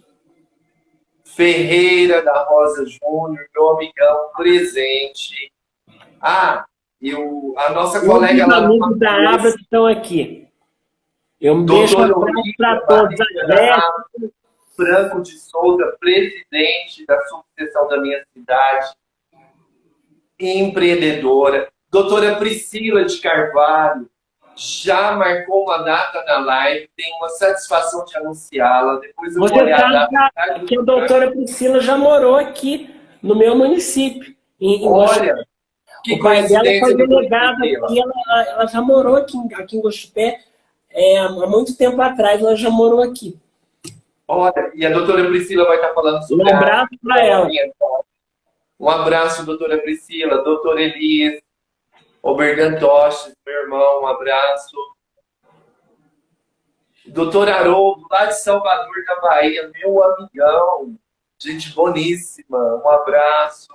Ferreira da Rosa Júnior, meu amigão, presente. A nossa colega lá no amigos da Abra que estão aqui. Eu deixo um abraço para todos. Franco de Souza, presidente da subseção da minha cidade, empreendedora. Doutora Priscila de Carvalho, já marcou uma data na live, tenho uma satisfação de anunciá-la. Depois eu vou olhar a data. Que a doutora Priscila já morou aqui no meu município. Olha, que o pai dela foi delegado aqui, ela já morou aqui em Guaxupé, há muito tempo atrás, ela já morou aqui. Olha, e a doutora Priscila vai estar falando sobre um abraço para ela. Um abraço, doutora Priscila, doutor Elias, Oberdantoches, meu irmão, um abraço. Doutor Haroldo, lá de Salvador da Bahia, meu amigão, gente boníssima, um abraço.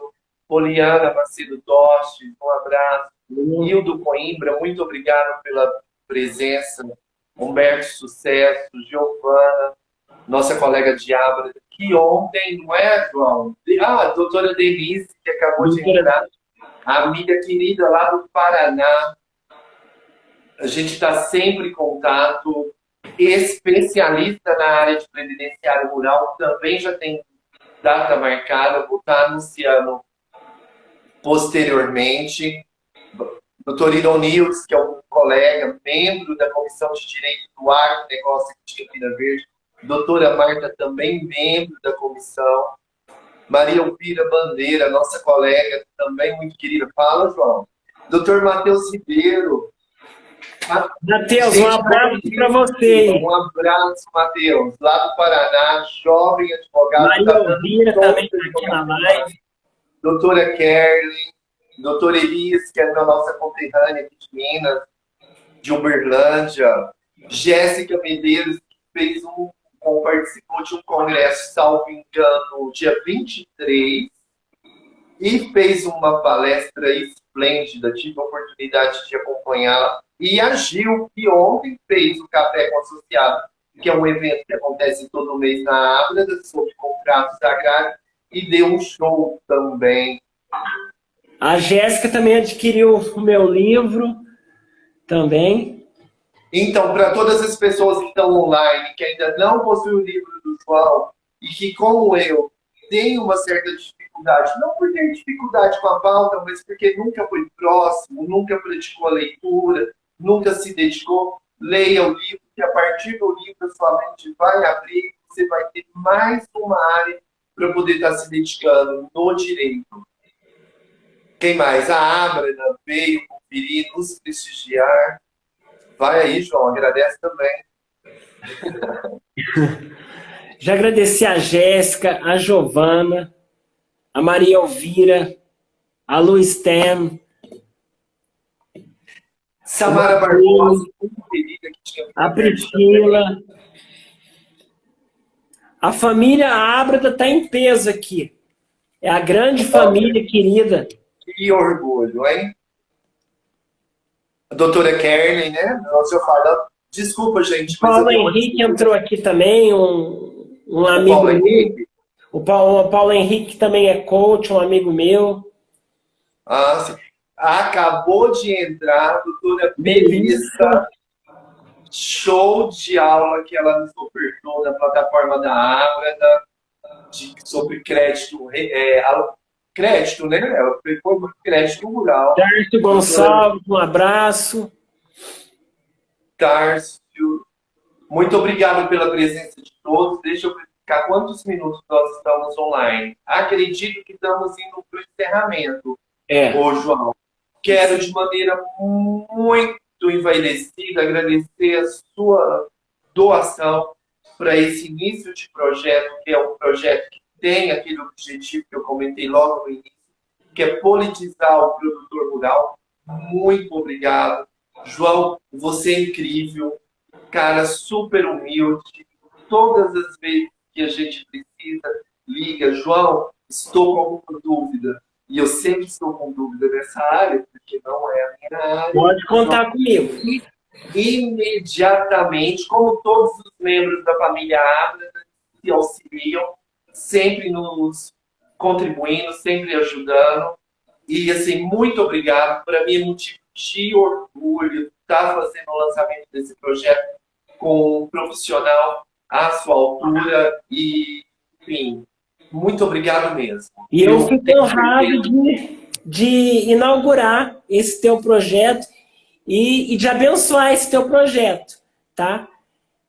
Poliana Macedo Tostes, um abraço. Hildo Coimbra, muito obrigado pela presença. Humberto Sucesso, Giovana, nossa colega de Abra, que ontem, não é, João? A doutora Denise, que acabou de entrar, a amiga querida lá do Paraná. A gente está sempre em contato. Especialista na área de previdenciário rural, também já tem data marcada, vou estar anunciando posteriormente. Dr. Ironils, que é um colega, membro da Comissão de Direito do Agronegócio aqui de Campina Verde. Doutora Marta, também membro da comissão. Maria Elvira Bandeira, nossa colega, também muito querida. Fala, João. Doutor Matheus Ribeiro. Matheus, um abraço para você. Um abraço, Matheus. Lá do Paraná, jovem advogado. Maria Elvira também está aqui na live. Doutora Kerlin. Doutor Elias, que é a nossa conterrânea aqui de Minas, de Uberlândia. Jéssica Medeiros, que participou de um congresso, salvo engano, dia 23, e fez uma palestra esplêndida, tive a oportunidade de acompanhá-la. E a Gil, que ontem fez o Café com Associado, que é um evento que acontece todo mês na Abra, sobre contratos agrários, e deu um show também. A Jéssica também adquiriu o meu livro, também. Então, para todas as pessoas que estão online, que ainda não possuem o livro do João, e que, como eu, tem uma certa dificuldade, não por ter dificuldade com a pauta, mas porque nunca foi próximo, nunca praticou a leitura, nunca se dedicou, leia o livro, que a partir do livro a sua mente vai abrir, você vai ter mais uma área para poder estar se dedicando no direito. Quem mais? A Abra veio conferir, nos prestigiar. Vai aí, João, agradece também. Já agradeci a Jéssica, a Giovana, a Maria Elvira, a Lu Stem, Samara Barbosa, muito querida, que tinha a perto também. Priscila. A família Ábrada está em peso aqui. É a grande família querida. Que orgulho, hein? A doutora Kerlin, né? Nossa, eu falo. Desculpa, gente, O mas eu Paulo tenho uma Henrique desculpa. entrou aqui também, um O amigo Paulo meu. Henrique. O Paulo Henrique também é coach, um amigo meu. Ah, sim. Acabou de entrar a doutora Melissa. Melissa. Show de aula que ela nos ofertou na plataforma da Ágrada sobre crédito, crédito, né? Ela foi crédito rural. Darcio Doutora Gonçalves, um abraço. Tárcio, muito obrigado pela presença de todos. Deixa eu verificar quantos minutos nós estamos online. Acredito que estamos indo para o encerramento, ô João. Quero, de maneira muito envaidecida, agradecer a sua doação para esse início de projeto, que é um projeto que tem aquele objetivo que eu comentei logo no início, que é politizar o produtor rural. Muito obrigado. João, você é incrível, cara super humilde. Todas as vezes que a gente precisa, liga, João, estou com alguma dúvida. E eu sempre estou com dúvida nessa área, porque não é a minha área. Pode contar comigo. Imediatamente, como todos os membros da família Abra se auxiliam, sempre nos contribuindo, sempre ajudando. E, assim, muito obrigado. Para mim é motivo de orgulho estar fazendo o lançamento desse projeto com um profissional à sua altura. E, enfim, muito obrigado mesmo. E eu fico honrado de inaugurar esse teu projeto e de abençoar esse teu projeto, tá?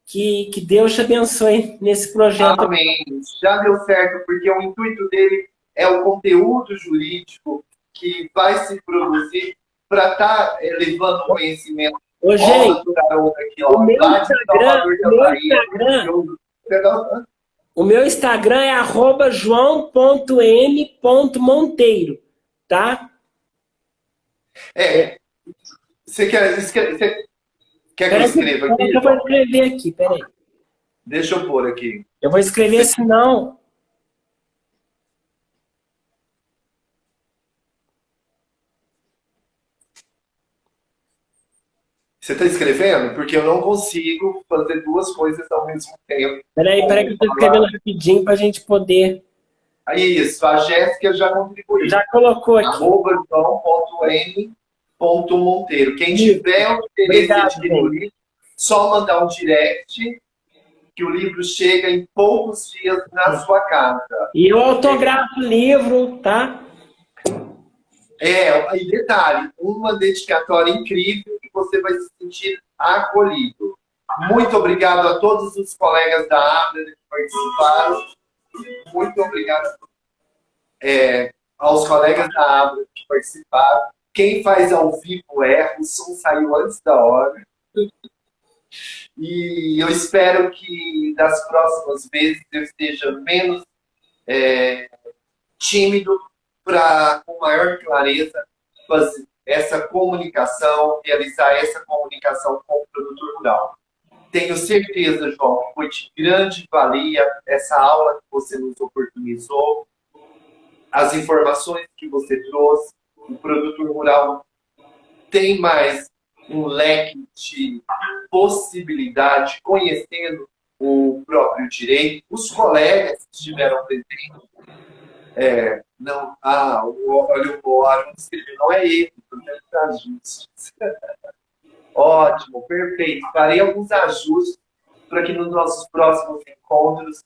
Que Deus te abençoe nesse projeto. Amém. Já deu certo, porque o intuito dele é o conteúdo jurídico que vai se produzir para estar levando conhecimento. Ô, gente, o meu Instagram é @joão.m.monteiro, tá? Você quer que eu escreva aqui? Eu vou escrever aqui, peraí. Deixa eu pôr aqui. Eu vou escrever, senão... Você está escrevendo? Porque eu não consigo fazer duas coisas ao mesmo tempo. Peraí que eu estou escrevendo rapidinho para a gente poder... Isso, a Jéssica já contribuiu. Já colocou aqui. @joão.m.monteiro. Quem tiver o interesse de adquirir o livro, só mandar um direct que o livro chega em poucos dias na sua casa. E eu autografo o livro, tá? E detalhe, uma dedicatória incrível que você vai se sentir acolhido. Muito obrigado a todos os colegas da Abra que participaram. Muito obrigado aos colegas da Abra que participaram. Quem faz ao vivo erra, o som saiu antes da hora. E eu espero que das próximas vezes eu esteja menos tímido para, com maior clareza, fazer essa comunicação, realizar essa comunicação com o produtor rural. Tenho certeza, João, que foi de grande valia essa aula que você nos oportunizou, as informações que você trouxe. O produtor rural tem mais um leque de possibilidade, conhecendo o próprio direito. Os colegas que estiveram presentes, olha, o Aron escreveu, não é ele, da justiça. Ótimo, perfeito. Farei alguns ajustes para que nos nossos próximos encontros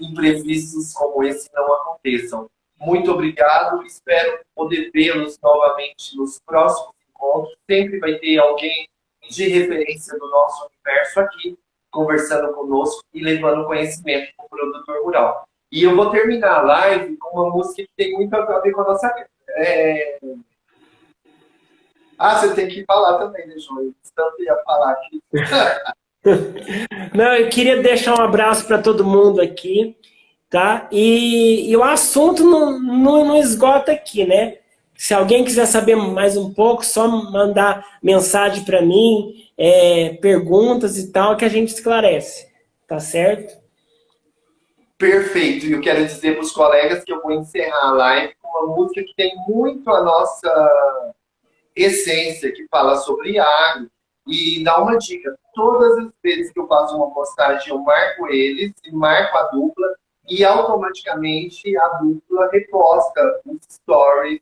imprevistos como esse não aconteçam. Muito obrigado, espero poder vê-los novamente nos próximos encontros. Sempre vai ter alguém de referência do nosso universo aqui, conversando conosco e levando conhecimento para o produtor rural. E eu vou terminar a live com uma música que tem muito a ver com a nossa... Ah, você tem que falar também, né, João? Tanto ia falar aqui. Não, eu queria deixar um abraço para todo mundo aqui, tá? E o assunto não esgota aqui, né? Se alguém quiser saber mais um pouco, só mandar mensagem para mim, perguntas e tal, que a gente esclarece, tá certo? Perfeito. E eu quero dizer para os colegas que eu vou encerrar a live com uma música que tem muito a nossa essência, que fala sobre agro. E dá uma dica: todas as vezes que eu faço uma postagem, eu marco eles, e marco a dupla, e automaticamente a dupla reposta os stories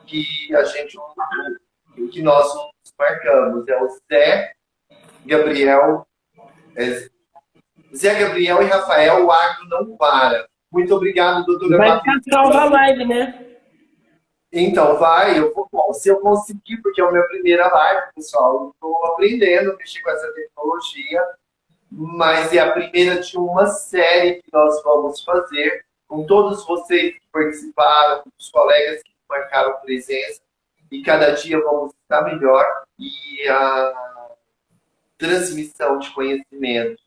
que a gente, que nós marcamos. É o Gabriel, Zé Gabriel e Rafael, o agro não para. Muito obrigado, doutora Vai Patrícia. ficar salva a live, né? Então, bom, se eu conseguir, porque é a minha primeira live, pessoal, eu estou aprendendo a mexer com essa tecnologia, mas é a primeira de uma série que nós vamos fazer com todos vocês que participaram, com os colegas que marcaram presença, e cada dia vamos estar melhor, e a transmissão de conhecimento,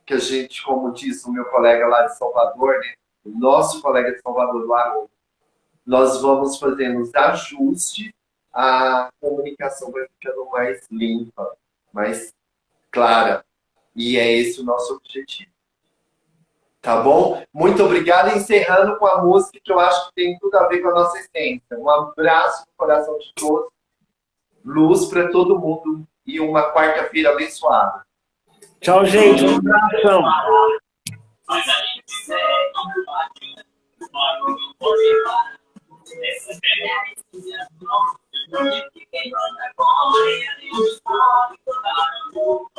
que a gente, como disse o meu colega lá de Salvador, né, o nosso colega de Salvador, do Haroldo, nós vamos fazendo os ajustes, a comunicação vai ficando mais limpa, mais clara. E é esse o nosso objetivo. Tá bom? Muito obrigado. Encerrando com a música que eu acho que tem tudo a ver com a nossa essência. Um abraço no coração de todos. Luz para todo mundo. E uma quarta-feira abençoada. Tchau, gente. Um abração. Mas a gente segue no barulho, o barulho pode parar. Esses mulheres que não, que quem manda corre, a gente pode tocar no mundo,